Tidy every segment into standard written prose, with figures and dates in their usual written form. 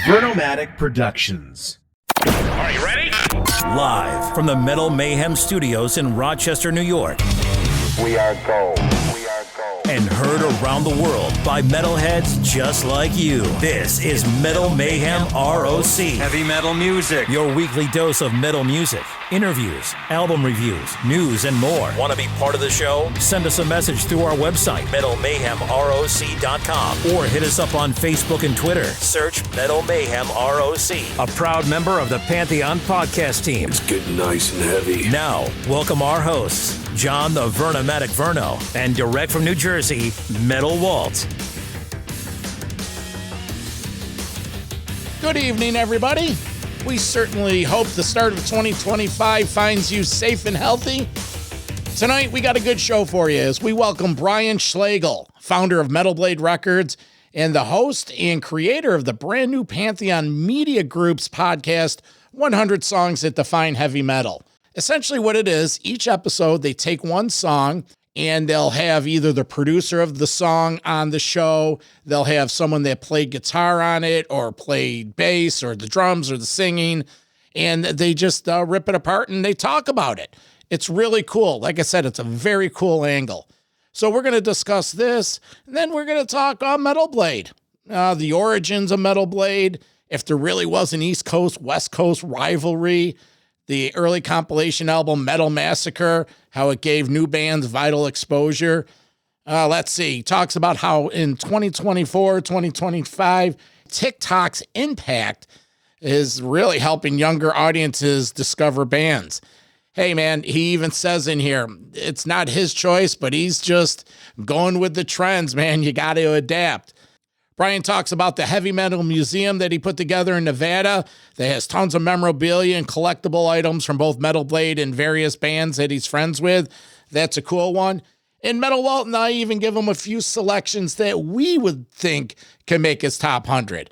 Vernomatic Productions. Are you ready? Live from the Metal Mayhem Studios in Rochester, New York. We are gold. We are gold. And heard around the world by metalheads just like you. This is Metal Mayhem ROC. Heavy metal music. Your weekly dose of metal music, interviews, album reviews, news, and more. Want to be part of the show? Send us a message through our website, metalmayhemroc.com, or hit us up on Facebook and Twitter. Search Metal Mayhem ROC, a proud member of the Pantheon podcast team. It's getting nice and heavy. Now, welcome our hosts, John the Vernomatic Verno, and direct from New Jersey, Metal Walt. Good evening, everybody. We certainly hope the start of 2025 finds you safe and healthy. Tonight, we got a good show for you as we welcome Brian Slagel, founder of Metal Blade Records and the host and creator of the brand new Pantheon Media Group's podcast, 100 Songs That Define Heavy Metal. Essentially what it is, each episode, they take one song and they'll have either the producer of the song on the show, they'll have someone that played guitar on it or played bass or the drums or the singing, and they just rip it apart and they talk about it. It's really cool. Like I said, it's a very cool angle. So we're going to discuss this, and then we're going to talk Metal Blade, the origins of Metal Blade, if there really was an East Coast, West Coast rivalry, the early compilation album Metal Massacre, how it gave new bands vital exposure. Let's see. He talks about how in 2024, 2025, TikTok's impact is really helping younger audiences discover bands. Hey, man, he even says in here, it's not his choice, but he's just going with the trends, man. You got to adapt. Brian talks about the heavy metal museum that he put together in Nevada that has tons of memorabilia and collectible items from both Metal Blade and various bands that he's friends with. That's a cool one. And Metal Walt and I even give him a few selections that we would think can make his top 100.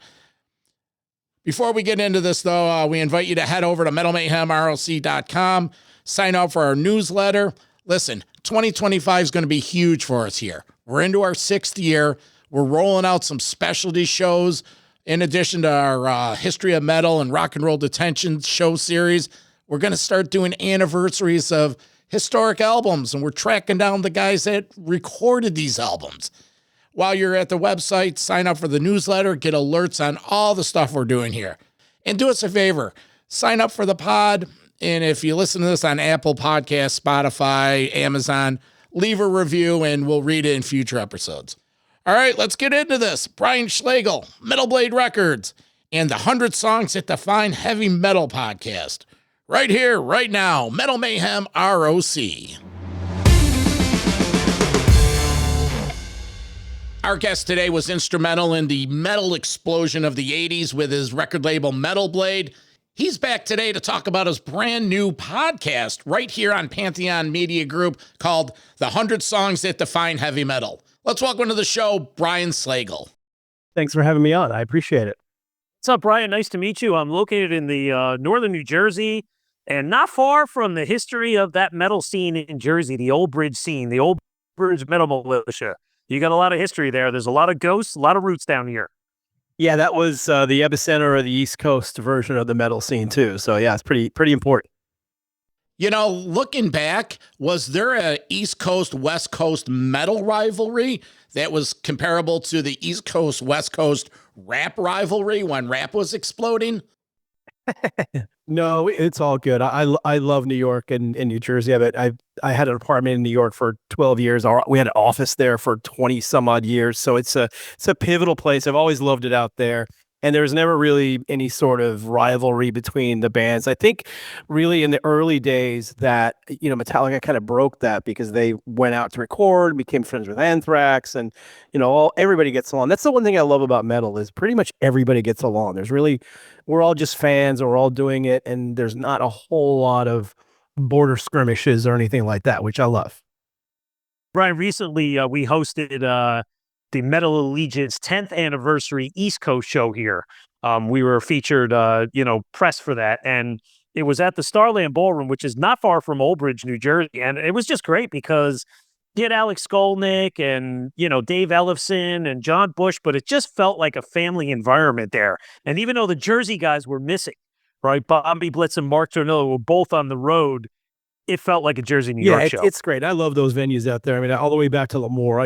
Before we get into this, though, we invite you to head over to metalmayhemroc.com, sign up for our newsletter. Listen, 2025 is going to be huge for us here. We're into our 6th year. We're rolling out some specialty shows in addition to our History of Metal and Rock and Roll Detention show series. We're going to start doing anniversaries of historic albums, and we're tracking down the guys that recorded these albums. While you're at the website, sign up for the newsletter, get alerts on all the stuff we're doing here. And do us a favor, sign up for the pod, and if you listen to this on Apple Podcasts, Spotify, Amazon, leave a review, and we'll read it in future episodes. All right, let's get into this. Brian Slagel, Metal Blade Records, and the 100 Songs That Define Heavy Metal podcast. Right here, right now, Metal Mayhem ROC. Our guest today was instrumental in the metal explosion of the 80s with his record label Metal Blade. He's back today to talk about his brand new podcast right here on Pantheon Media Group called The 100 Songs That Define Heavy Metal. Let's welcome to the show, Brian Slagel. Thanks for having me on. I appreciate it. What's up, Brian? Nice to meet you. I'm located in the northern New Jersey and not far from the history of that metal scene in Jersey, the Old Bridge scene, the Old Bridge metal militia. You got a lot of history there. There's a lot of ghosts, a lot of roots down here. Yeah, that was the epicenter of the East Coast version of the metal scene, too. So, yeah, it's pretty important. You know, looking back, was there a East Coast, West Coast metal rivalry that was comparable to the East Coast, West Coast rap rivalry when rap was exploding? No, it's all good. I love New York and New Jersey. I had an apartment in New York for 12 years. We had an office there for 20 some odd years. So it's a pivotal place. I've always loved it out there. And there was never really any sort of rivalry between the bands. I think really in the early days that, Metallica kind of broke that because they went out to record, became friends with Anthrax, and, everybody gets along. That's the one thing I love about metal is pretty much everybody gets along. We're all just fans and we're all doing it. And there's not a whole lot of border skirmishes or anything like that, which I love. Brian, recently we hosted the Metal Allegiance 10th anniversary East Coast show here. We were featured, press for that. And it was at the Starland Ballroom, which is not far from Old Bridge, New Jersey. And it was just great because You had Alex Skolnick and, Dave Ellefson and John Bush, but it just felt like a family environment there. And even though the Jersey guys were missing, right? Bobby Blitz and Mark Tornillo were both on the road. It felt like a Jersey, New York show. It's great. I love those venues out there. I mean, all the way back to Lemoore.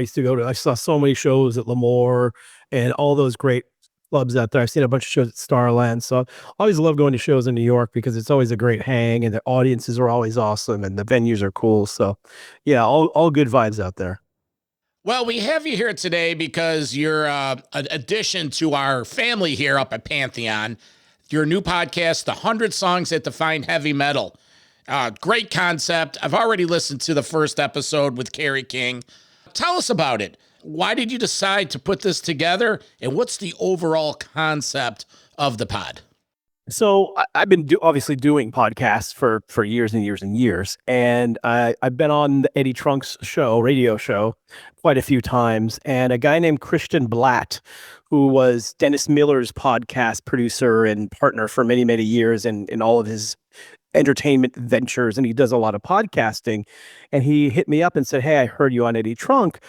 I saw so many shows at Lemoore and all those great clubs out there. I've seen a bunch of shows at Starland. So I always love going to shows in New York because it's always a great hang and the audiences are always awesome and the venues are cool. So yeah, all good vibes out there. Well, we have you here today because you're an addition to our family here up at Pantheon. Your new podcast, The 100 Songs That Define Heavy Metal. Great concept. I've already listened to the first episode with Kerry King. Tell us about it. Why did you decide to put this together? And what's the overall concept of the pod? So I've been obviously doing podcasts for years and years and years. And I've been on the Eddie Trunk's radio show quite a few times. And a guy named Christian Blatt, who was Dennis Miller's podcast producer and partner for many, many years in all of his entertainment ventures, and he does a lot of podcasting, and he hit me up and said, "Hey, I heard you on Eddie Trunk.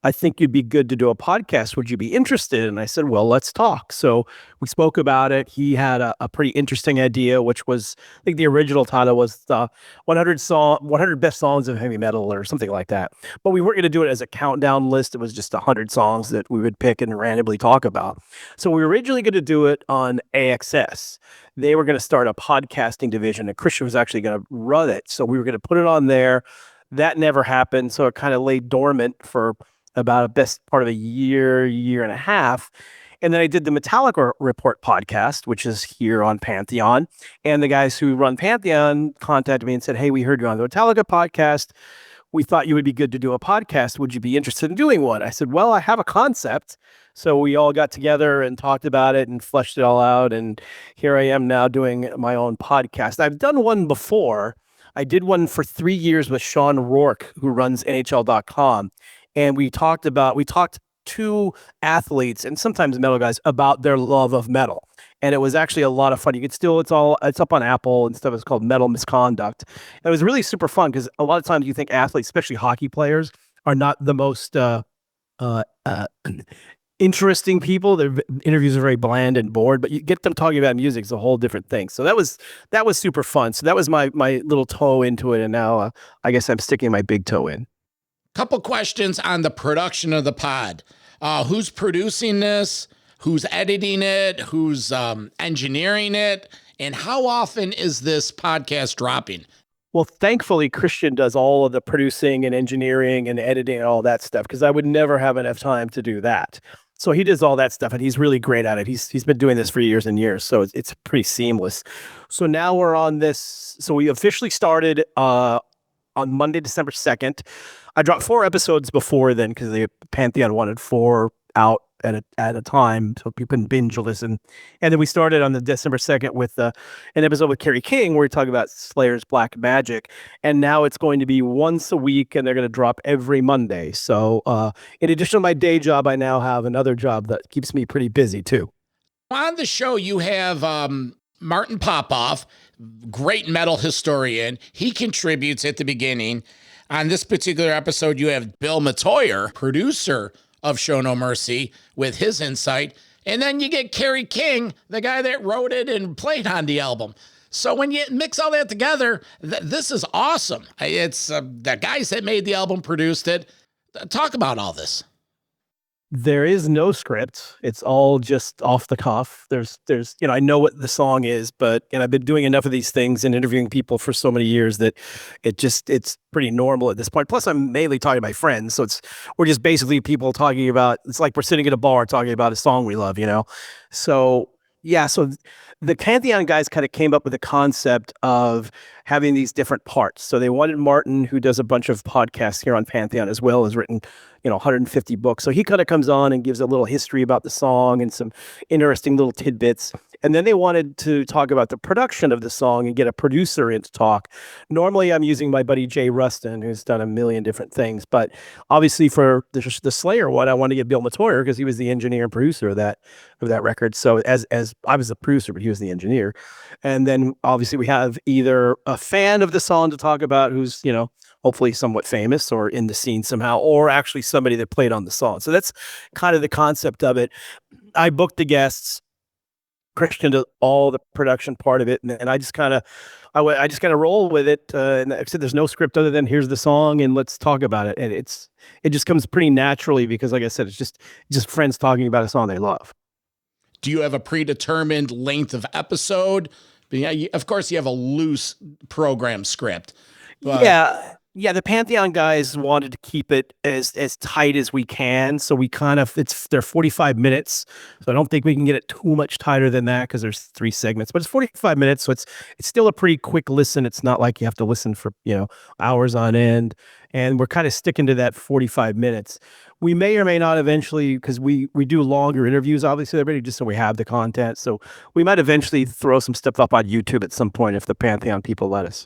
I think you'd be good to do a podcast. Would you be interested?" And I said, "Well, let's talk." So we spoke about it. He had a pretty interesting idea, which was, I think the original title was the 100 best songs of heavy metal or something like that. But we weren't going to do it as a countdown list. It was just 100 songs that we would pick and randomly talk about. So we were originally going to do it on AXS. They were going to start a podcasting division, and Christian was actually going to run it. So we were going to put it on there. That never happened. So it kind of lay dormant for about a best part of a year and a half. And then I did the Metallica Report podcast, which is here on Pantheon. And the guys who run Pantheon contacted me and said, "Hey, we heard you on the Metallica podcast. We thought you would be good to do a podcast. Would you be interested in doing one?" I said, "Well, I have a concept." So we all got together and talked about it and fleshed it all out. And here I am now doing my own podcast. I've done one before. I did one for 3 years with Sean Rourke, who runs NHL.com. And we talked to athletes and sometimes metal guys about their love of metal. And it was actually a lot of fun. It's up on Apple and stuff. It's called Metal Misconduct. And it was really super fun because a lot of times you think athletes, especially hockey players, are not the most interesting people. Their interviews are very bland and bored, but you get them talking about music is a whole different thing. So that was super fun. So that was my little toe into it. And now I guess I'm sticking my big toe in. Couple questions on the production of the pod. Who's producing this? Who's editing it? Who's engineering it? And how often is this podcast dropping? Well, thankfully, Christian does all of the producing and engineering and editing and all that stuff, because I would never have enough time to do that. So he does all that stuff, and he's really great at it. He's been doing this for years and years, so it's pretty seamless. So now we're on this. So we officially started on Monday, December 2nd. I dropped 4 episodes before then because the Pantheon wanted 4 out at a time so people can binge listen. And then we started on the December 2nd with an episode with Kerry King where we talk about Slayer's Black Magic. And now it's going to be once a week, and they're going to drop every Monday. So in addition to my day job, I now have another job that keeps me pretty busy too. On the show, you have Martin Popoff, great metal historian. He contributes at the beginning. On this particular episode, you have Bill Matoyer, producer of Show No Mercy, with his insight. And then you get Kerry King, the guy that wrote it and played on the album. So when you mix all that together, this is awesome. It's the guys that made the album produced it. Talk about all this. There is no script. It's all just off the cuff. There's, I know what the song is, but I've been doing enough of these things and interviewing people for so many years that it's pretty normal at this point. Plus, I'm mainly talking to my friends, so we're just basically people talking about. It's like we're sitting at a bar talking about a song we love, So yeah, so the Pantheon guys kind of came up with the concept of having these different parts. So they wanted Martin, who does a bunch of podcasts here on Pantheon as well, has written 150 books. So he kind of comes on and gives a little history about the song and some interesting little tidbits. And then they wanted to talk about the production of the song and get a producer in to talk. Normally, I'm using my buddy Jay Rustin, who's done a million different things. But obviously, for the Slayer one, I wanted to get Bill Metoyer because he was the engineer and producer of that record. So as I was the producer, but he was the engineer. And then obviously we have either a fan of the song to talk about who's, hopefully somewhat famous or in the scene somehow, or actually somebody that played on the song. So that's kind of the concept of it. I booked the guests. Christian did all the production part of it, and I just kind of roll with it. And I said, "There's no script other than here's the song, and let's talk about it." And it just comes pretty naturally because, like I said, it's just friends talking about a song they love. Do you have a predetermined length of episode? Yeah, of course, you have a loose program script. But Yeah, the Pantheon guys wanted to keep it as tight as we can, so we they're 45 minutes, so I don't think we can get it too much tighter than that because there's 3 segments, but it's 45 minutes, so it's still a pretty quick listen. It's not like you have to listen for, hours on end, and we're kind of sticking to that 45 minutes. We may or may not eventually, because we do longer interviews, obviously, already, just so we have the content, so we might eventually throw some stuff up on YouTube at some point if the Pantheon people let us.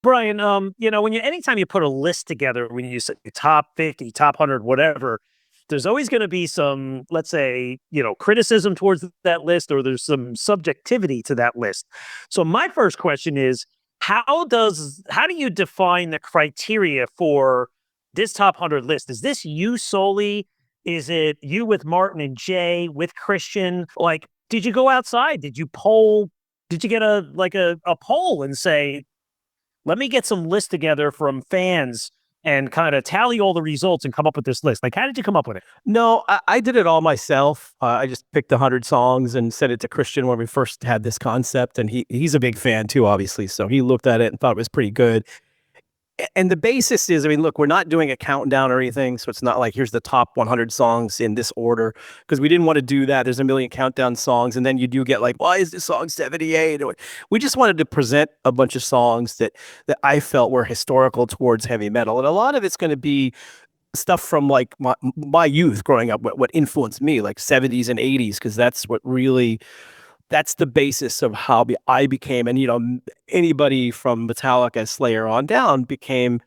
Brian, anytime you put a list together, when you say top 50, top 100, whatever, there's always going to be some, let's say, criticism towards that list, or there's some subjectivity to that list. So my first question is, how do you define the criteria for this top 100 list? Is this you solely? Is it you with Martin and Jay, with Christian? Like, did you go outside? Did you poll? Did you get a poll and say, let me get some lists together from fans and kind of tally all the results and come up with this list? Like, how did you come up with it? No, I did it all myself. I just picked 100 songs and sent it to Christian when we first had this concept. And he's a big fan too, obviously. So he looked at it and thought it was pretty good. And the basis is, look, we're not doing a countdown or anything. So it's not like, here's the top 100 songs in this order, because we didn't want to do that. There's a million countdown songs. And then you do get like, why is this song 78? We just wanted to present a bunch of songs that I felt were historical towards heavy metal. And a lot of it's going to be stuff from like my youth growing up, what influenced me, like 70s and 80s, because that's the basis of how I became, and anybody from Metallica, Slayer on down became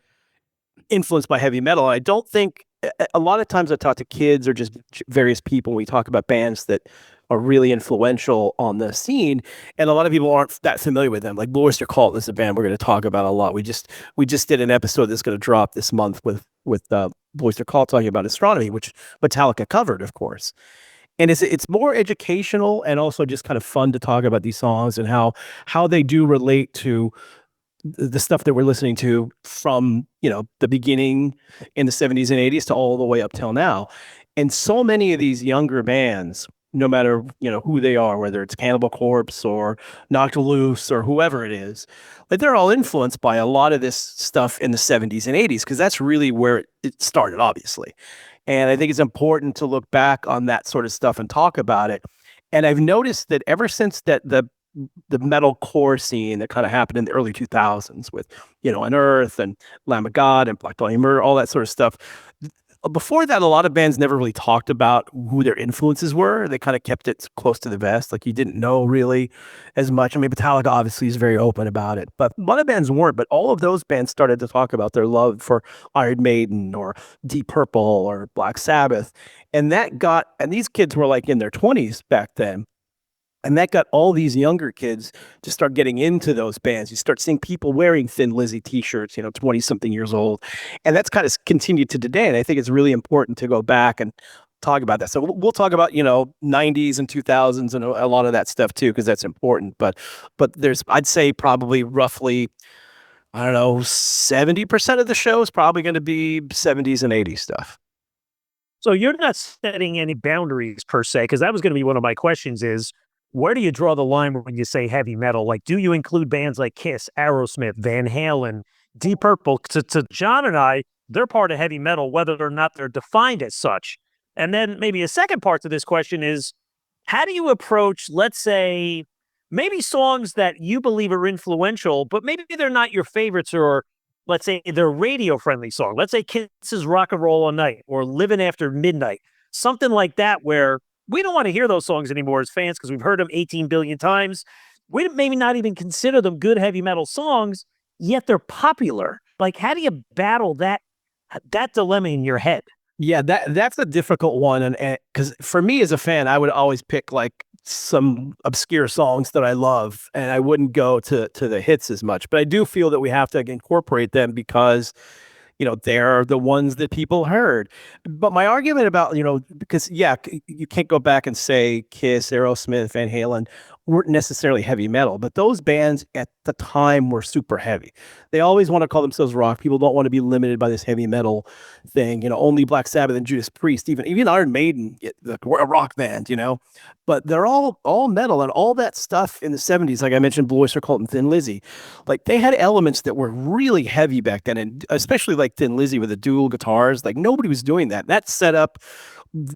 influenced by heavy metal. I don't think, a lot of times I talk to kids or just various people, we talk about bands that are really influential on the scene, and a lot of people aren't that familiar with them. Like Blue Oyster Cult is a band we're going to talk about a lot. We just did an episode that's going to drop this month with Blue Oyster Cult talking about astronomy, which Metallica covered, of course. And it's more educational and also just kind of fun to talk about these songs and how they do relate to the stuff that we're listening to from, the beginning in the 70s and 80s to all the way up till now. And so many of these younger bands, no matter, who they are, whether it's Cannibal Corpse or Knocked Loose or whoever it is, like they're all influenced by a lot of this stuff in the 70s and 80s, because that's really where it started, obviously. And I think it's important to look back on that sort of stuff and talk about it. And I've noticed that ever since that the metal core scene that kind of happened in the early 2000s with, Unearth and Lamb of God and Black Dahlia Murder, all that sort of stuff. Before that, a lot of bands never really talked about who their influences were. They kind of kept it close to the vest. Like you didn't know really as much. Metallica obviously is very open about it, but a lot of bands weren't. But all of those bands started to talk about their love for Iron Maiden or Deep Purple or Black Sabbath. And these kids were like in their 20s back then. And that got all these younger kids to start getting into those bands. You start seeing people wearing Thin Lizzy t-shirts, 20-something years old. And that's kind of continued to today. And I think it's really important to go back and talk about that. So we'll talk about, 90s and 2000s and a lot of that stuff too, because that's important. But there's, I'd say probably roughly, 70% of the show is probably going to be 70s and 80s stuff. So you're not setting any boundaries per se, because that was going to be one of my questions is, where do you draw the line when you say heavy metal? Like, do you include bands like Kiss, Aerosmith, Van Halen, Deep Purple? To John and I, they're part of heavy metal, whether or not they're defined as such. And then maybe a second part to this question is, how do you approach, let's say, maybe songs that you believe are influential, but maybe they're not your favorites, or let's say they're radio-friendly song. Let's say Kiss's Rock and Roll All Night or Living After Midnight, something like that where we don't want to hear those songs anymore as fans because we've heard them 18 billion times. We maybe not even consider them good heavy metal songs, yet they're popular. Like, how do you battle that dilemma in your head? Yeah, that's a difficult one, and because for me as a fan, I would always pick like some obscure songs that I love, and I wouldn't go to the hits as much. But I do feel that we have to incorporate them because they're the ones that people heard. But my argument about, because you can't go back and say Kiss, Aerosmith, Van Halen weren't necessarily heavy metal, but those bands at the time were super heavy. They always want to call themselves rock. People don't want to be limited by this heavy metal thing. Only Black Sabbath and Judas Priest, even Iron Maiden, we're a rock band, but they're all metal, and all that stuff in the 70s, like I mentioned, Blue Oyster Cult and Thin Lizzy, like they had elements that were really heavy back then, and especially like Thin Lizzy with the dual guitars. Like nobody was doing that. That set up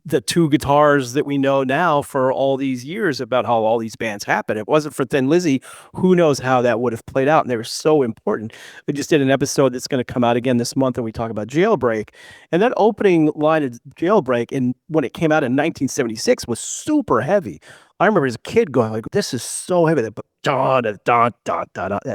the two guitars that we know now for all these years about how all these bands happen. It wasn't for Thin Lizzy, who knows how that would have played out, and they were so important. We just did an episode that's going to come out again this month, and we talk about Jailbreak, and that opening line of Jailbreak, and when it came out in 1976, was super heavy. I remember as a kid going like, this is so heavy. That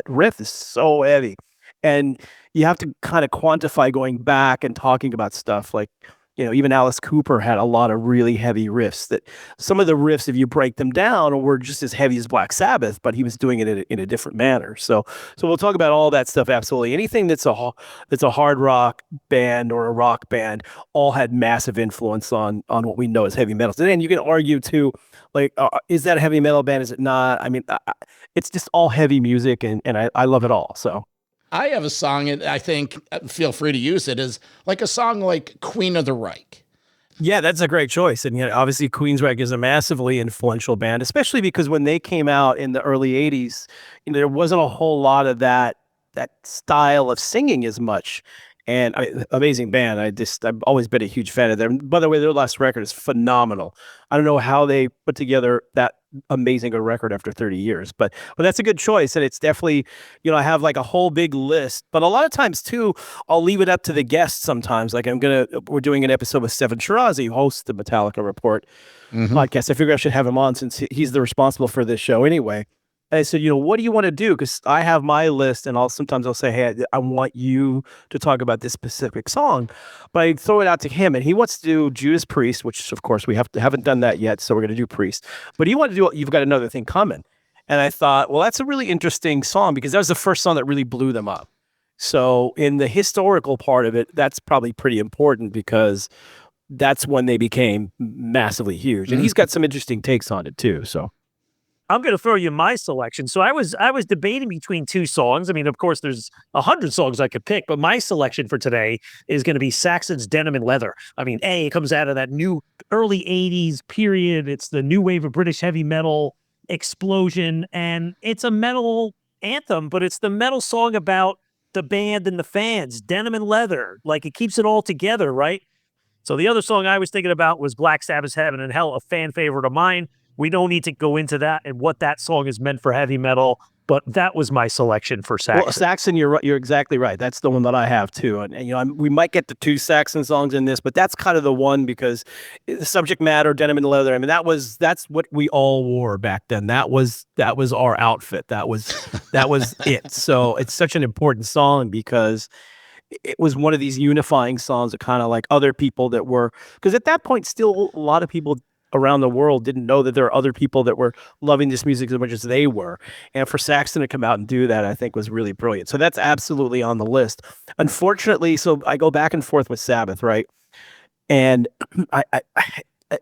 riff is so heavy. And you have to kind of quantify going back and talking about stuff like, even Alice Cooper had a lot of really heavy riffs that some of the riffs, if you break them down, were just as heavy as Black Sabbath, but he was doing it in a different manner. So we'll talk about all that stuff. Absolutely. Anything that's a hard rock band or a rock band all had massive influence on what we know as heavy metal. And then you can argue too, like, is that a heavy metal band? Is it not? I mean, it's just all heavy music, and I love it all. So I have a song, and I think, feel free to use it, is like a song like Queen of the Reich. Yeah, that's a great choice. And obviously Queensrÿche is a massively influential band, especially because when they came out in the early 80s, there wasn't a whole lot of that style of singing as much. And amazing band. I've always been a huge fan of them. By the way, their last record is phenomenal. I don't know how they put together that amazing a record after 30 years, but that's a good choice. And it's definitely, I have like a whole big list, but a lot of times too, I'll leave it up to the guests sometimes. Like we're doing an episode with Seven Shirazi, who hosts the Metallica Report podcast. I figure I should have him on since he's the responsible for this show anyway. And I said, what do you want to do? Because I have my list, and sometimes I'll say, hey, I want you to talk about this specific song. But I throw it out to him, and he wants to do Judas Priest, which, of course, we haven't done that yet, so we're going to do Priest. But he wanted to do You've Got Another Thing Coming. And I thought, well, that's a really interesting song, because that was the first song that really blew them up. So in the historical part of it, that's probably pretty important, because that's when they became massively huge. And he's got some interesting takes on it, too, so... I'm going to throw you my selection. So I was debating between two songs. I mean, of course, there's 100 songs I could pick, but my selection for today is going to be Saxon's Denim and Leather. I mean, it comes out of that new early 80s period. It's the new wave of British heavy metal explosion, and it's a metal anthem, but it's the metal song about the band and the fans, Denim and Leather. Like, it keeps it all together, right? So the other song I was thinking about was Black Sabbath's Heaven and Hell, a fan favorite of mine. We don't need to go into that and what that song is meant for heavy metal, but that was my selection for Saxon. Well, Saxon, you're exactly right. That's the one that I have too. And we might get the two Saxon songs in this, but that's kind of the one, because the subject matter, Denim and Leather. I mean, that's what we all wore back then. That was our outfit. That was it. So it's such an important song, because it was one of these unifying songs that kind of like other people that were, because at that point, still a lot of people around the world didn't know that there are other people that were loving this music as much as they were. And for Saxon to come out and do that, I think was really brilliant. So that's absolutely on the list. Unfortunately, so I go back and forth with Sabbath, right? And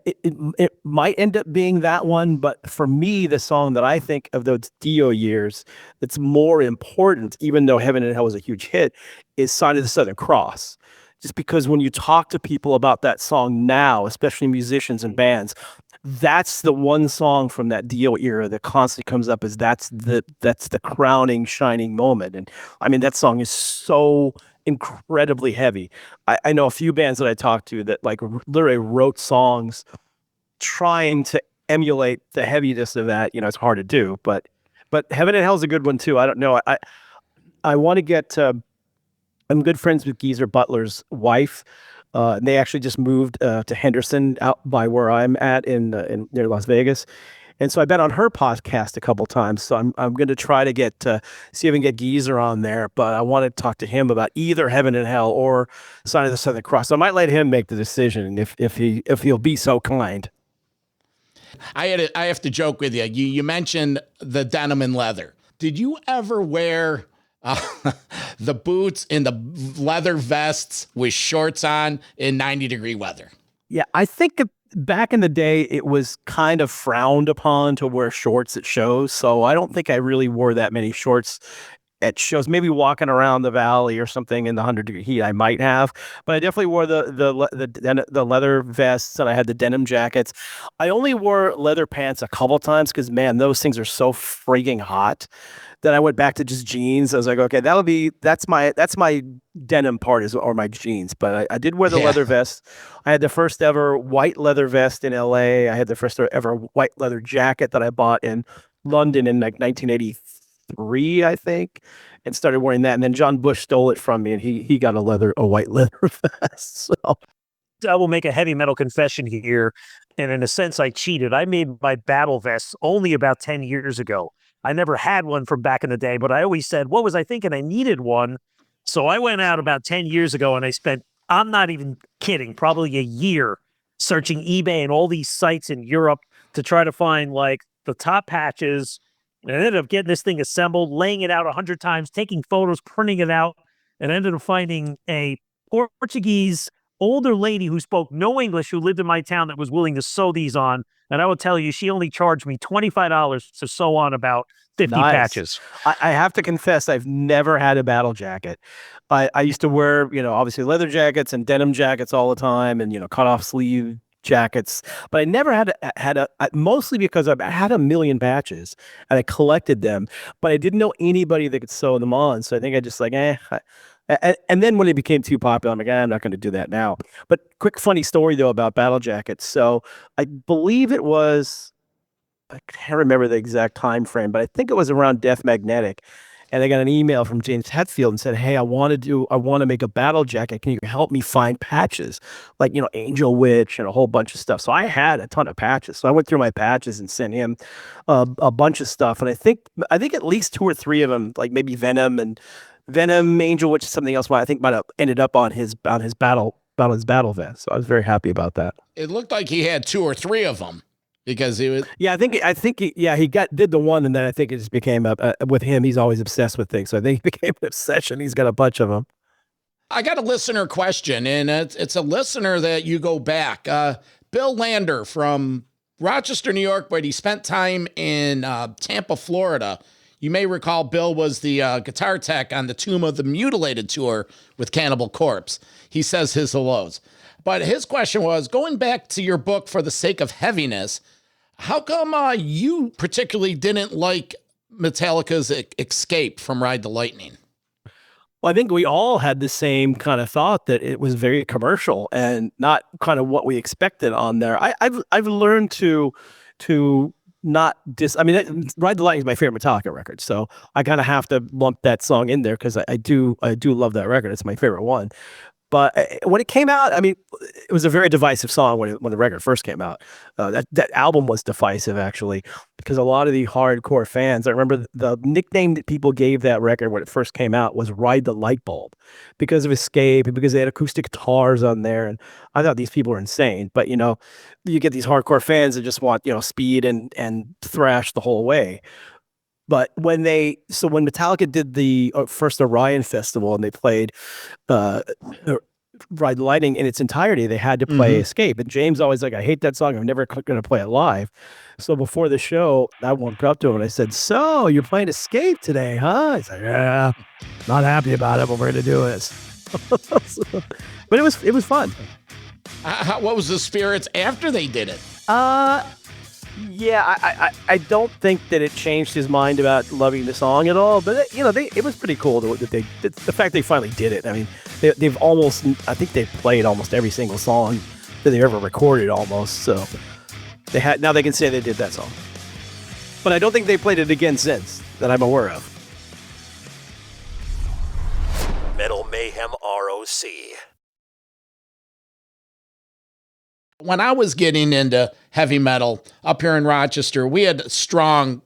it might end up being that one, but for me, the song that I think of those Dio years that's more important, even though Heaven and Hell was a huge hit, is Sign of the Southern Cross. Just because when you talk to people about that song now, especially musicians and bands, that's the one song from that Dio era that constantly comes up as that's the crowning, shining moment. And I mean, that song is so incredibly heavy. I know a few bands that I talked to that like literally wrote songs trying to emulate the heaviness of that. It's hard to do, but Heaven and Hell is a good one too. I don't know. I want to get. I'm good friends with Geezer Butler's wife. And they actually just moved to Henderson out by where I'm at in near Las Vegas. And so I've been on her podcast a couple times. So I'm going to try to get see if I can get Geezer on there. But I want to talk to him about either Heaven and Hell or Sign of the Southern Cross. So I might let him make the decision if he'll be so kind. I have to joke with you. You mentioned the denim and leather. Did you ever wear the boots and the leather vests with shorts on in 90-degree weather? Yeah, I think back in the day, it was kind of frowned upon to wear shorts at shows. So I don't think I really wore that many shorts at shows. Maybe walking around the valley or something in the 100-degree heat, I might have. But I definitely wore the leather vests, and I had the denim jackets. I only wore leather pants a couple times because, man, those things are so freaking hot. Then I went back to just jeans. I was like, okay, that's my denim part or my jeans. But I did wear the leather vest. I had the first ever white leather vest in LA. I had the first ever white leather jacket that I bought in London in like 1983, I think, and started wearing that. And then John Bush stole it from me, and he got a white leather vest. So I will make a heavy metal confession here, and in a sense, I cheated. I made my battle vests only about 10 years ago. I never had one from back in the day, but I always said, what was I thinking? I needed one. So I went out about 10 years ago and I spent, I'm not even kidding, probably a year searching eBay and all these sites in Europe to try to find like the top patches. And I ended up getting this thing assembled, laying it out 100 times, taking photos, printing it out, and ended up finding a Portuguese older lady who spoke no English who lived in my town that was willing to sew these on. And I will tell you, she only charged me $25 to sew on about 50 patches. I have to confess, I've never had a battle jacket. I used to wear, obviously leather jackets and denim jackets all the time and, cut off sleeve jackets, but I never had mostly because I had a million patches and I collected them, but I didn't know anybody that could sew them on. So I think I just like, and then when it became too popular, I'm like, I'm not going to do that now. But quick funny story though about battle jackets. So I believe it was, I can't remember the exact time frame, but I think it was around Death Magnetic. And I got an email from James Hetfield and said, hey, I want to make a battle jacket. Can you help me find patches? Like, Angel Witch and a whole bunch of stuff. So I had a ton of patches. So I went through my patches and sent him a bunch of stuff. And I think at least 2 or 3 of them, like maybe Venom, Angel Witch, something else, I think might have ended up on his battle vest. So I was very happy about that. It looked like he had 2 or 3 of them. Because he was, I think he did the one, and then I think it just became with him. He's always obsessed with things, so I think it became an obsession. He's got a bunch of them. I got a listener question, and it's a listener that you go back. Bill Lander from Rochester, New York, but he spent time in Tampa, Florida. You may recall Bill was the guitar tech on the Tomb of the Mutilated tour with Cannibal Corpse. He says his hellos. But his question was, going back to your book, For the Sake of Heaviness, how come you particularly didn't like Metallica's Escape from Ride the Lightning? Well, I think we all had the same kind of thought that it was very commercial and not kind of what we expected on there. I've learned to not Ride the Lightning is my favorite Metallica record, so I kind of have to lump that song in there because I do love that record. It's my favorite one. But when it came out, it was a very divisive song when the record first came out. That album was divisive, actually, because a lot of the hardcore fans, I remember the nickname that people gave that record when it first came out was Ride the Light Bulb because of Escape and because they had acoustic guitars on there. And I thought these people were insane. But, you get these hardcore fans that just want, speed and thrash the whole way. But when Metallica did the first Orion Festival and they played Ride the Lightning in its entirety, they had to play Escape. And James always like, I hate that song. I'm never going to play it live. So before the show, I walked up to him and I said, so you're playing Escape today, huh? He's like, yeah, not happy about it, but we're going to do this. But it was fun. What was the spirits after they did it? Yeah, I don't think that it changed his mind about loving the song at all. But it was pretty cool that the fact they finally did it. I mean, I think they've played almost every single song that they ever recorded almost. So now they can say they did that song. But I don't think they played it again since that I'm aware of. Metal Mayhem ROC. When I was getting into heavy metal up here in Rochester, we had strong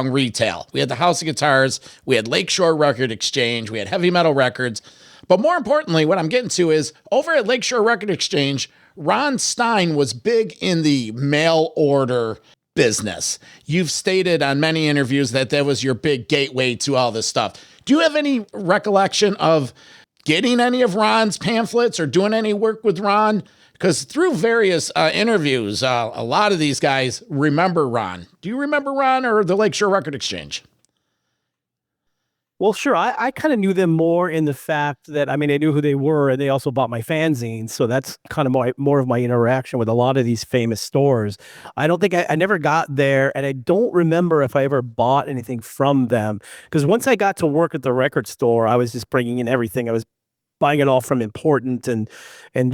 retail. We had the House of Guitars, we had Lakeshore Record Exchange, we had Heavy Metal Records. But more importantly, what I'm getting to is over at Lakeshore Record Exchange, Ron Stein was big in the mail order business. You've stated on many interviews that was your big gateway to all this stuff. Do you have any recollection of getting any of Ron's pamphlets or doing any work with Ron? Because through various interviews, a lot of these guys remember Ron. Do you remember Ron or the Lakeshore Record Exchange? Well, sure. I kind of knew them more in the fact that, I mean, I knew who they were, and they also bought my fanzines. So that's kind of more of my interaction with a lot of these famous stores. I don't think I never got there, and I don't remember if I ever bought anything from them. Because once I got to work at the record store, I was just bringing in everything. I was buying it all from Important and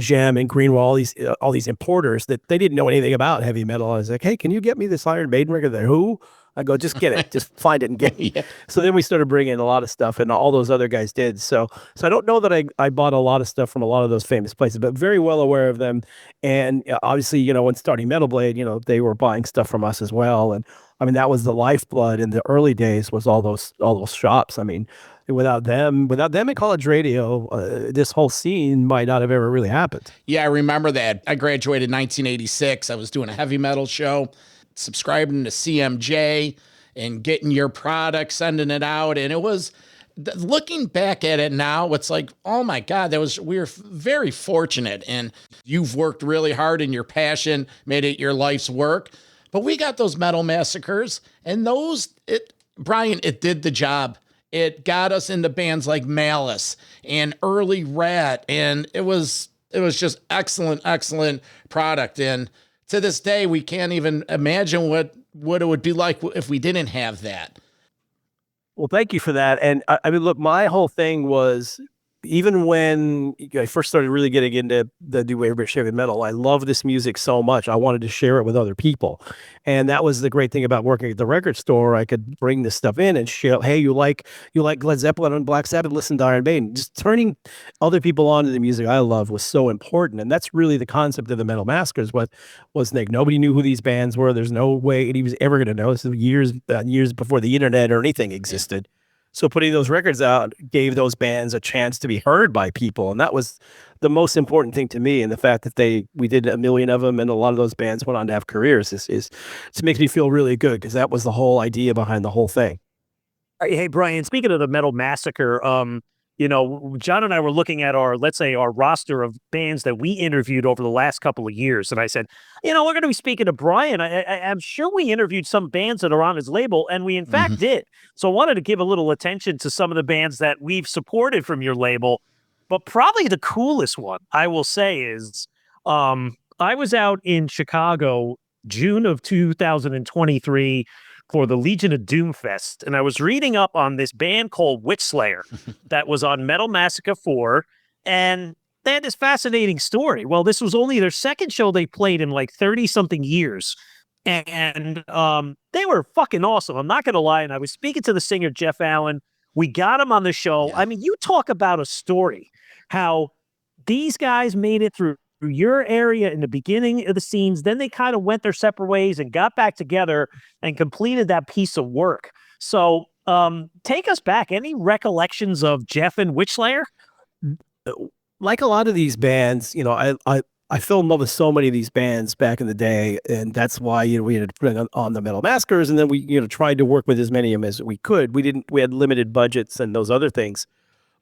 Gem and Greenwell, all these importers that they didn't know anything about heavy metal. I was like, hey, can you get me this Iron Maiden record? They're who? I go, just get it, just find it and get it. Yeah. So then we started bringing in a lot of stuff, and all those other guys did. So I don't know that I bought a lot of stuff from a lot of those famous places, but very well aware of them. And obviously, when starting Metal Blade, they were buying stuff from us as well. And I mean, that was the lifeblood in the early days, was all those shops. I mean, without them at college radio, this whole scene might not have ever really happened. Yeah, I remember that. I graduated in 1986. I was doing a heavy metal show, subscribing to CMJ and getting your product, sending it out. And it was, looking back at it now, it's like, oh my God, we were very fortunate. And you've worked really hard, and your passion made it your life's work. But we got those Metal Massacres, and Brian, it did the job. It got us into bands like Malice and Early Rat, and it was just excellent product. And to this day, we can't even imagine what it would be like if we didn't have that. Well, thank you for that. And I mean, look, my whole thing was, even when I first started really getting into the new wave British heavy metal, I love this music so much. I wanted to share it with other people. And that was the great thing about working at the record store. I could bring this stuff in and share, hey, you like Led Zeppelin and Black Sabbath, listen to Iron Maiden. Just turning other people on to the music I love was so important. And that's really the concept of the Metal Massacres. Was Nick. Nobody knew who these bands were. There's no way he was ever going to know. This is years before the internet or anything existed. So putting those records out gave those bands a chance to be heard by people. And that was the most important thing to me. And the fact that we did 1 million of them, and a lot of those bands went on to have careers, is to make me feel really good, because that was the whole idea behind the whole thing. Hey, Brian, speaking of the Metal Massacre, John and I were looking at our roster of bands that we interviewed over the last couple of years. And I said, we're going to be speaking to Brian. I'm sure we interviewed some bands that are on his label, and we in fact did. So I wanted to give a little attention to some of the bands that we've supported from your label. But probably the coolest one, I will say, is I was out in Chicago, June of 2023, for the Legion of Doom Fest, and I was reading up on this band called Witchslayer that was on Metal Massacre 4, and they had this fascinating story. Well, this was only their second show they played in like 30-something years, and they were fucking awesome. I'm not going to lie, and I was speaking to the singer, Jeff Allen. We got him on the show. Yeah. I mean, you talk about a story, how these guys made it through your area in the beginning of the scenes, then they kind of went their separate ways and got back together and completed that piece of work. So take us back. Any recollections of Jeff and Witchslayer? Like a lot of these bands, I fell in love with so many of these bands back in the day, and that's why we ended up putting on the Metal Massacres, and then we tried to work with as many of them as we could. We had limited budgets and those other things,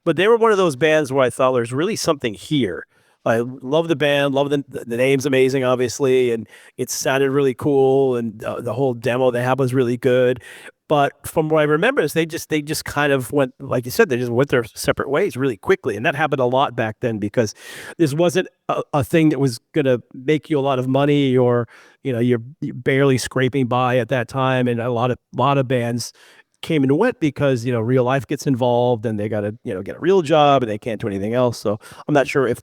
but they were one of those bands where I thought there's really something here. I love the band, love the name's amazing, obviously, and it sounded really cool, and the whole demo they had was really good. But from what I remember is they just kind of went, like you said, they just went their separate ways really quickly. And that happened a lot back then, because this wasn't a thing that was going to make you a lot of money, or, you're barely scraping by at that time. And a lot of bands came and went because, real life gets involved and they got to, get a real job and they can't do anything else. So I'm not sure if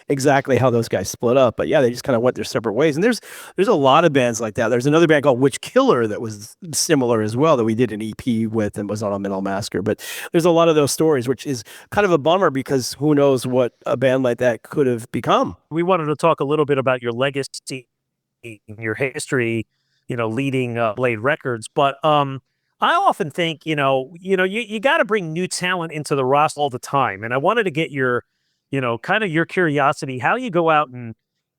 exactly how those guys split up, but yeah, they just kind of went their separate ways. And there's a lot of bands like that. There's another band called Witch Killer that was similar as well that we did an EP with and was on a Metal Massacre. But there's a lot of those stories, which is kind of a bummer because who knows what a band like that could have become. We wanted to talk a little bit about your legacy, your history, leading Blade Records, but I often think, you got to bring new talent into the roster all the time. And I wanted to get your, kind of your curiosity, how you go out and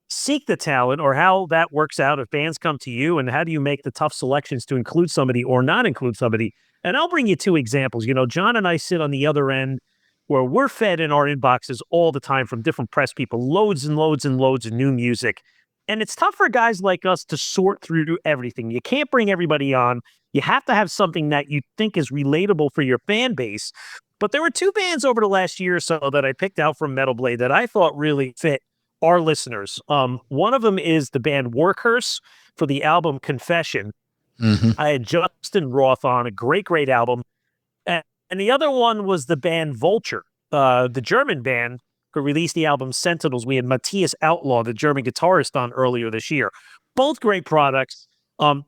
seek the talent or how that works out if bands come to you, and how do you make the tough selections to include somebody or not include somebody? And I'll bring you two examples. John and I sit on the other end where we're fed in our inboxes all the time from different press people, loads and loads and loads of new music. And it's tough for guys like us to sort through everything. You can't bring everybody on. You have to have something that you think is relatable for your fan base. But there were two bands over the last year or so that I picked out from Metal Blade that I thought really fit our listeners. One of them is the band Warcurse for the album Confession. Mm-hmm. I had Justin Roth on, a great, great album. And the other one was the band Vulture, the German band who released the album Sentinels. We had Matthias Outlaw, the German guitarist, on earlier this year. Both great products.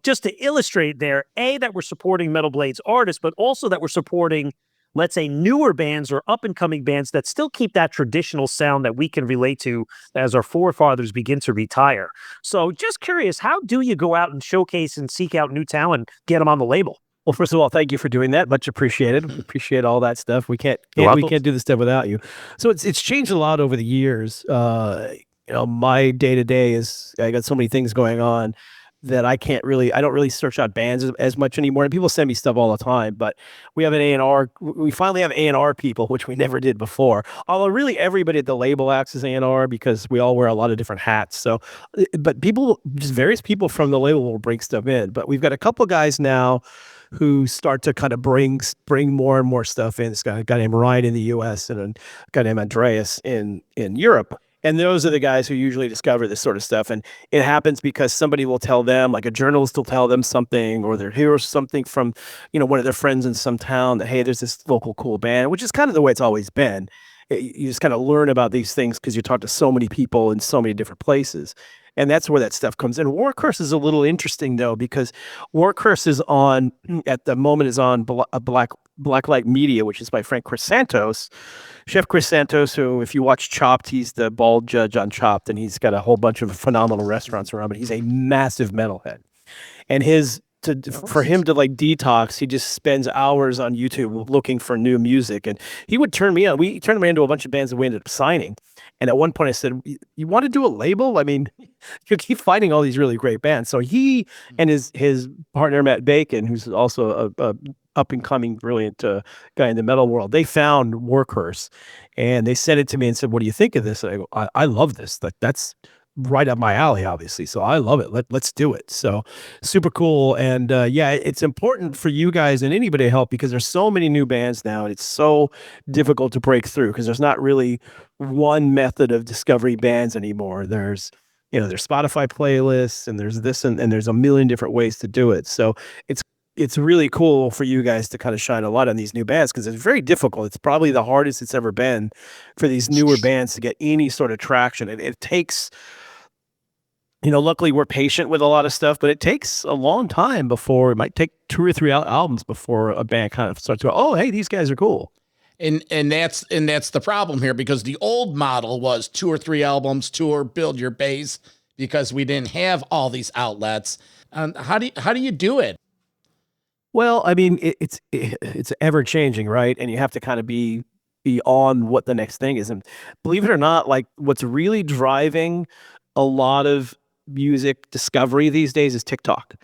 Just to illustrate there, that we're supporting Metal Blade's artists, but also that we're supporting, let's say, newer bands or up-and-coming bands that still keep that traditional sound that we can relate to as our forefathers begin to retire. So just curious, how do you go out and showcase and seek out new talent, get them on the label? Well, first of all, thank you for doing that. Much appreciated. Appreciate all that stuff. We can't do this stuff without you. So it's changed a lot over the years. My day-to-day is, I got so many things going on that I don't really search out bands as much anymore. And people send me stuff all the time, but we have an A&R. We finally have A&R people, which we never did before. Although really everybody at the label acts as A&R because we all wear a lot of different hats. So, but various people from the label will bring stuff in. But we've got a couple guys now who start to kind of bring more and more stuff in. It's got a guy named Ryan in the US and a guy named Andreas in Europe. And those are the guys who usually discover this sort of stuff. And it happens because somebody will tell them, like a journalist will tell them something, or they'll hear something from, one of their friends in some town that, hey, there's this local cool band, which is kind of the way it's always been. You just kind of learn about these things because you talk to so many people in so many different places. And that's where that stuff comes in. Warcurse is a little interesting, though, because Warcurse is on, at the moment, is on Blacklight Media, which is by Frank Chrysantos. Chef Chrysantos, who, if you watch Chopped, he's the bald judge on Chopped, and he's got a whole bunch of phenomenal restaurants around, but he's a massive metalhead. And for him to like detox, he just spends hours on YouTube looking for new music. And he would turn me on. We turned me into a bunch of bands that we ended up signing. And at one point I said, you want to do a label? I mean, you keep finding all these really great bands. So he and his partner, Matt Bacon, who's also a up and coming brilliant guy in the metal world, they found Warcurse and they sent it to me and said, what do you think of this? And I go, I love this. That's right up my alley, obviously. So I love it. Let's do it. So super cool. And it's important for you guys and anybody to help because there's so many new bands now and it's so difficult to break through because there's not really one method of discovery bands anymore. There's Spotify playlists and there's this and there's a million different ways to do it. So it's really cool for you guys to kind of shine a light on these new bands because it's very difficult. It's probably the hardest it's ever been for these newer bands to get any sort of traction. And it takes, luckily we're patient with a lot of stuff, but it takes a long time before, it might take 2 or 3 albums before a band kind of starts to go, oh, hey, these guys are cool. And that's the problem here because the old model was 2 or 3 albums, tour, build your base because we didn't have all these outlets. How do you do it? Well, I mean, it's ever changing, right? And you have to kind of be on what the next thing is. And believe it or not, like what's really driving a lot of music discovery these days is TikTok.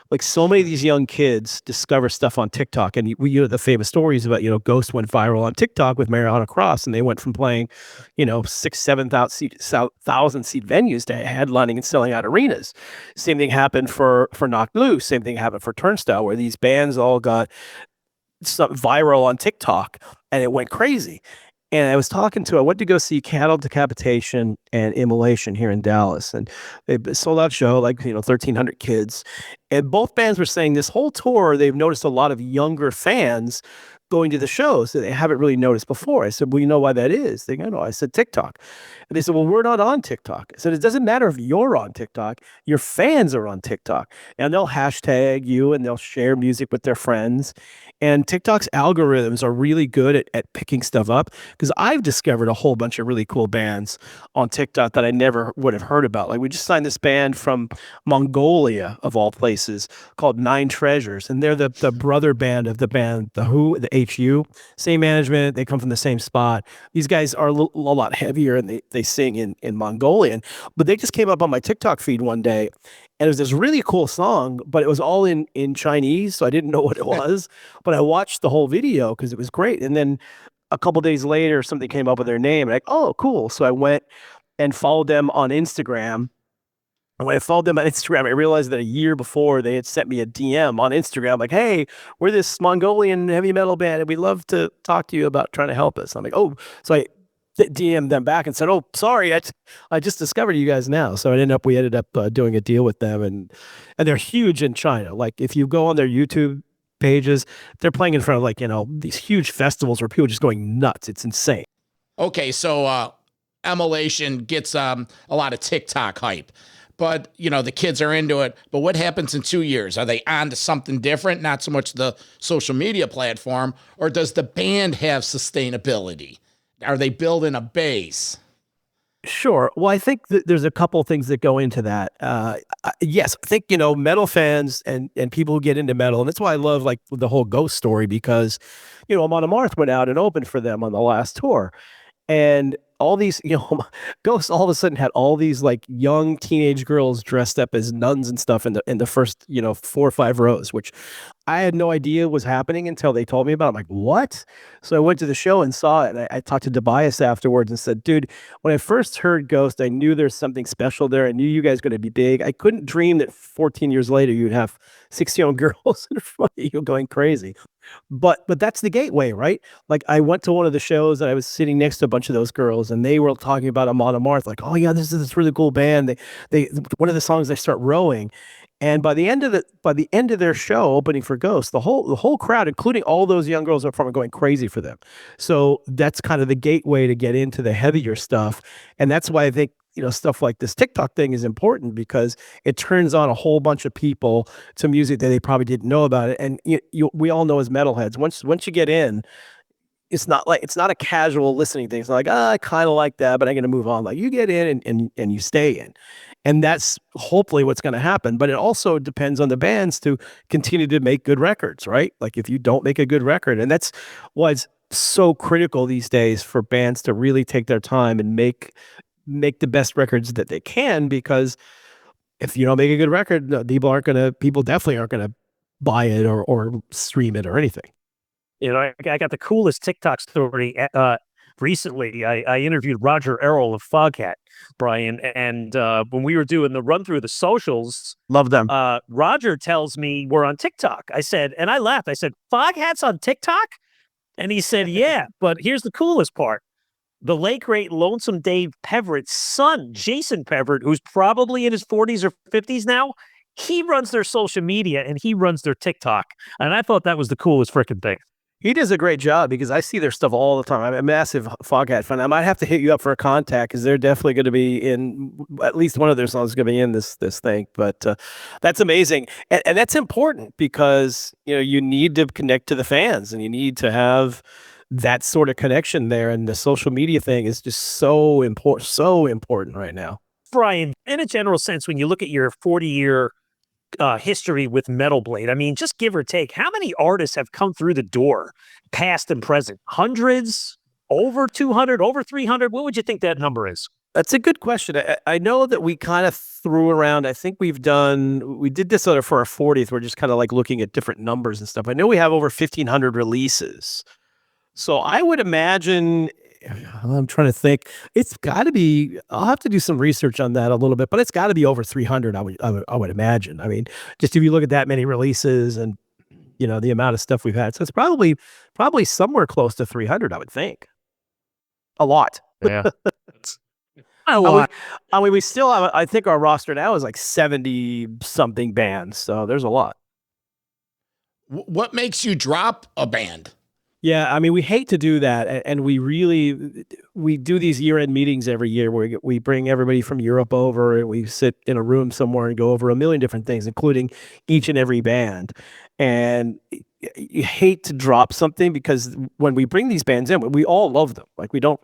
Like so many of these young kids discover stuff on TikTok, and the famous stories about Ghost went viral on TikTok with Mariana Cross, and they went from playing 6,000-7,000 seat venues to headlining and selling out arenas. Same thing happened for Knocked Loose. Same thing happened for Turnstile, where these bands all got viral on TikTok, and it went crazy. And I was I went to go see Cattle Decapitation and Immolation here in Dallas. And they sold out show, like, 1,300 kids. And both bands were saying this whole tour, they've noticed a lot of younger fans going to the shows that they haven't really noticed before. I said, well, you know why that is? They go, no. I said, TikTok. And they said, well, we're not on TikTok. I said, it doesn't matter if you're on TikTok. Your fans are on TikTok. And they'll hashtag you and they'll share music with their friends. And TikTok's algorithms are really good at picking stuff up, because I've discovered a whole bunch of really cool bands on TikTok that I never would have heard about. Like, we just signed this band from Mongolia, of all places, called Nine Treasures. And they're the brother band of the band, The Who, the HU. Same management. They come from the same spot. These guys are a lot heavier, and they sing in Mongolian. But they just came up on my TikTok feed one day. And it was this really cool song, but it was all in Chinese, so I didn't know what it was. But I watched the whole video because it was great. And then a couple days later, something came up with their name. And like, oh, cool. So I went and followed them on Instagram. And when I followed them on Instagram, I realized that a year before they had sent me a DM on Instagram, like, hey, we're this Mongolian heavy metal band, and we'd love to talk to you about trying to help us. I'm like, oh, so I DM'd them back and said, oh, sorry, I just discovered you guys now. So we ended up doing a deal with them, and they're huge in China. Like, if you go on their YouTube pages, they're playing in front of, like, these huge festivals where people are just going nuts. It's insane. Okay, so Immolation gets a lot of TikTok hype, but the kids are into it. But what happens in 2 years? Are they on to something different? Not so much the social media platform, or does the band have sustainability? Are they building a base? Sure. Well, I think there's a couple things that go into that. Yes, I think, metal fans and people who get into metal, and that's why I love, like, the whole Ghost story, because, Amon Amarth went out and opened for them on the last tour. And all these, Ghost all of a sudden had all these, like, young teenage girls dressed up as nuns and stuff in the first, 4 or 5 rows, which I had no idea was happening until they told me about it. I'm like, what? So I went to the show and saw it, and I talked to Tobias afterwards and said, dude, when I first heard Ghost, I knew there's something special there. I knew you guys were going to be big. I couldn't dream that 14 years later you'd have 6 young girls in front of you going crazy. But that's the gateway, right? Like, I went to one of the shows and I was sitting next to a bunch of those girls, and they were talking about Amon Amarth, like, oh yeah, this is this really cool band. They one of the songs, they start rowing. And by the end of their show opening for Ghost, the whole crowd, including all those young girls up front, are going crazy for them. So that's kind of the gateway to get into the heavier stuff. And that's why I think, stuff like this TikTok thing is important, because it turns on a whole bunch of people to music that they probably didn't know about it. And we all know as metalheads, once you get in, it's not a casual listening thing. It's not like, I kind of like that, but I'm going to move on. Like, you get in and you stay in. And that's hopefully what's going to happen. But it also depends on the bands to continue to make good records, right? Like, if you don't make a good record, and that's why it's so critical these days for bands to really take their time and make the best records that they can, because if you don't make a good record, people definitely aren't going to buy it or stream it or anything. I got the coolest TikTok story recently. I interviewed Roger Errol of Foghat, Brian, and when we were doing the run through the socials, Love them. Roger tells me we're on TikTok. I said, and I laughed. I said, Foghat's on TikTok? And he said, yeah, but here's the coolest part. The late, great Lonesome Dave Peverett's son, Jason Peverett, who's probably in his 40s or 50s now, he runs their social media and he runs their TikTok. And I thought that was the coolest freaking thing. He does a great job, because I see their stuff all the time. I'm a massive Foghat fan. I might have to hit you up for a contact, because they're definitely going to be in, at least one of their songs is going to be in this thing. But that's amazing. And that's important, because, you need to connect to the fans, and you need to have that sort of connection there. And the social media thing is just so important right now. Brian, in a general sense, when you look at your 40-year history with Metal Blade, I mean, just give or take, how many artists have come through the door, past and present? Hundreds? Over 200? Over 300? What would you think that number is? That's a good question. I know that we kind of threw around, I think we did this for our 40th. We're just kind of like looking at different numbers and stuff. I know we have over 1,500 releases. So I would imagine, I'm trying to think, it's got to be, I'll have to do some research on that a little bit, but it's got to be over 300, I would imagine. I mean, just if you look at that many releases and, the amount of stuff we've had. So it's probably somewhere close to 300, I would think. A lot. Yeah. I mean, we still have, I think our roster now is like 70 something bands. So there's a lot. What makes you drop a band? Yeah, I mean, we hate to do that, and we do these year-end meetings every year where we bring everybody from Europe over, and we sit in a room somewhere and go over a million different things, including each and every band. And you hate to drop something because when we bring these bands in, we all love them. Like we don't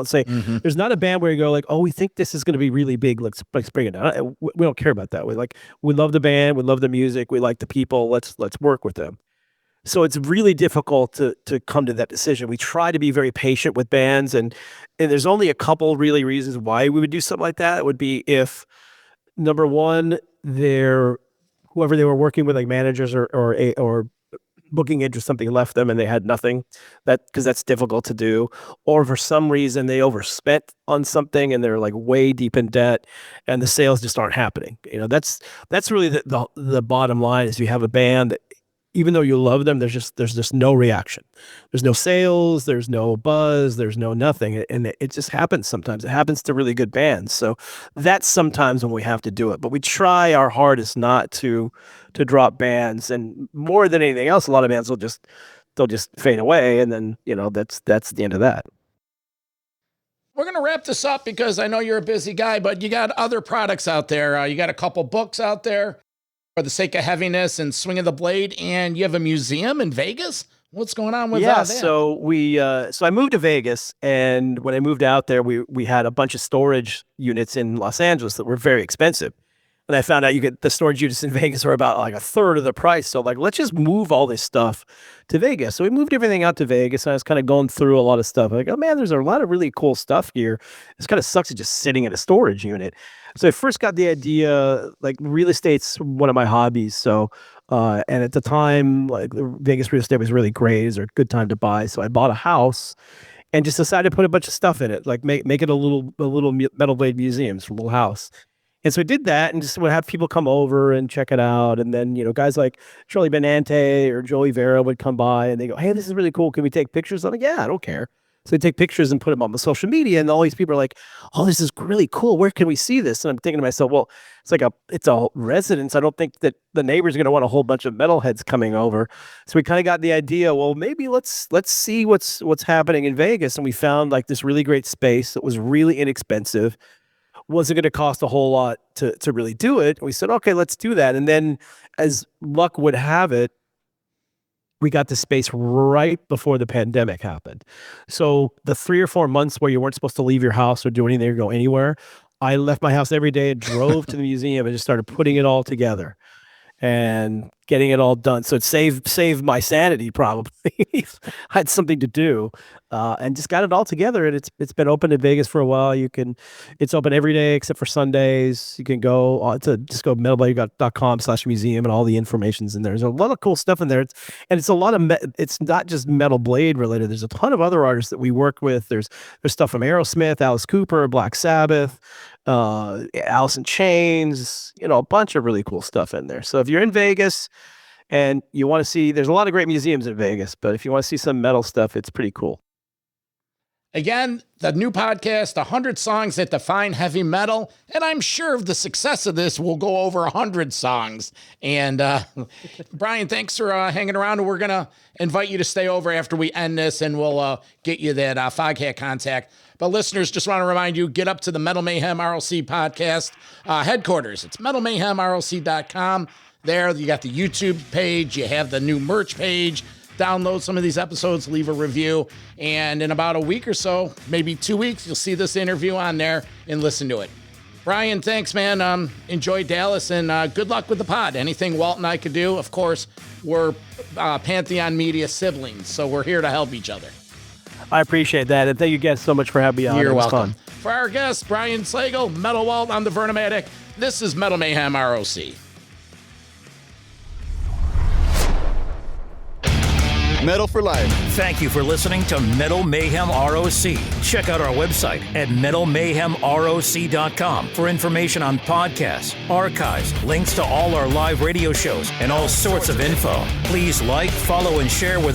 say there's not a band where you go like, oh, we think this is going to be really big. Let's bring it down. We don't care about that. We love the band, we love the music, we like the people. Let's work with them. So it's really difficult to come to that decision. We try to be very patient with bands, and there's only a couple really reasons why we would do something like that. It would be if, number one, whoever they were working with, like managers or booking agents, something left them and they had nothing, because that's difficult to do. Or for some reason they overspent on something and they're like way deep in debt and the sales just aren't happening. That's really the bottom line is you have a band that, even though you love them, there's just no reaction. There's no sales, there's no buzz, there's no nothing. And it just happens sometimes. It happens to really good bands. So that's sometimes when we have to do it. But we try our hardest not to drop bands. And more than anything else, a lot of bands they'll just fade away. And then, that's the end of that. We're going to wrap this up because I know you're a busy guy, but you got other products out there. You got a couple books out there. For the Sake of Heaviness and Swing of the Blade, and you have a museum in Vegas. What's going on with that? So I moved to Vegas, and when I moved out there, we had a bunch of storage units in Los Angeles that were very expensive. And I found out the storage units in Vegas are about like a third of the price. So like, let's just move all this stuff to Vegas. So we moved everything out to Vegas, and I was kind of going through a lot of stuff. Like, oh man, there's a lot of really cool stuff here. It kind of sucks just sitting in a storage unit. So I first got the idea, like real estate's one of my hobbies. So, and at the time, like Vegas real estate was really great. It was a good time to buy. So I bought a house and just decided to put a bunch of stuff in it, like make it a little Metal Blade museum, a little house. And so I did that and just would have people come over and check it out. And then, guys like Charlie Benante or Joey Vera would come by and they go, hey, this is really cool. Can we take pictures? I'm like, yeah, I don't care. So they take pictures and put them on the social media. And all these people are like, oh, this is really cool. Where can we see this? And I'm thinking to myself, well, it's a residence. I don't think that the neighbors are going to want a whole bunch of metalheads coming over. So we kind of got the idea, well, maybe let's see what's happening in Vegas. And we found like this really great space that was really inexpensive. Wasn't going to cost a whole lot to really do it. We said, okay, let's do that. And then as luck would have it, we got the space right before the pandemic happened. So the 3 or 4 months where you weren't supposed to leave your house or do anything or go anywhere, I left my house every day and drove to the museum and just started putting it all together and getting it all done. So it saved my sanity probably. I had something to do and just got it all together. And it's been open in Vegas for a while. It's open every day except for Sundays. You can go just go metalblade.com/museum and all the information's in there. There's a lot of cool stuff in there. It's a lot of it's not just Metal Blade related. There's a ton of other artists that we work with. There's stuff from Aerosmith, Alice Cooper, Black Sabbath, Alice in Chains, a bunch of really cool stuff in there. So if you're in Vegas and you want to see, there's a lot of great museums in Vegas, but if you want to see some metal stuff, it's pretty cool. Again, the new podcast, 100 Songs That Define Heavy Metal. And I'm sure the success of this will go over 100 songs. And Brian, thanks for hanging around. And we're going to invite you to stay over after we end this, and we'll get you that Foghat contact. But listeners, just want to remind you, get up to the Metal Mayhem RLC podcast headquarters. It's metalmayhemrlc.com. There, you got the YouTube page. You have the new merch page. Download some of these episodes, leave a review, and in about a week or so, maybe 2 weeks, you'll see this interview on there and listen to it. Brian, thanks, man. Enjoy Dallas, and good luck with the pod. Anything Walt and I could do, of course, we're Pantheon Media siblings, so we're here to help each other. I appreciate that, and thank you guys so much for having me on. You're Fun. welcome. For our guest, Brian Slagel, Metal Walt, I'm the Vernomatic. This is Metal Mayhem ROC. Metal for life. Thank you for listening to Metal Mayhem ROC. Check out our website at metalmayhemroc.com for information on podcasts, archives, links to all our live radio shows, and all sorts of info. Please like, follow, and share with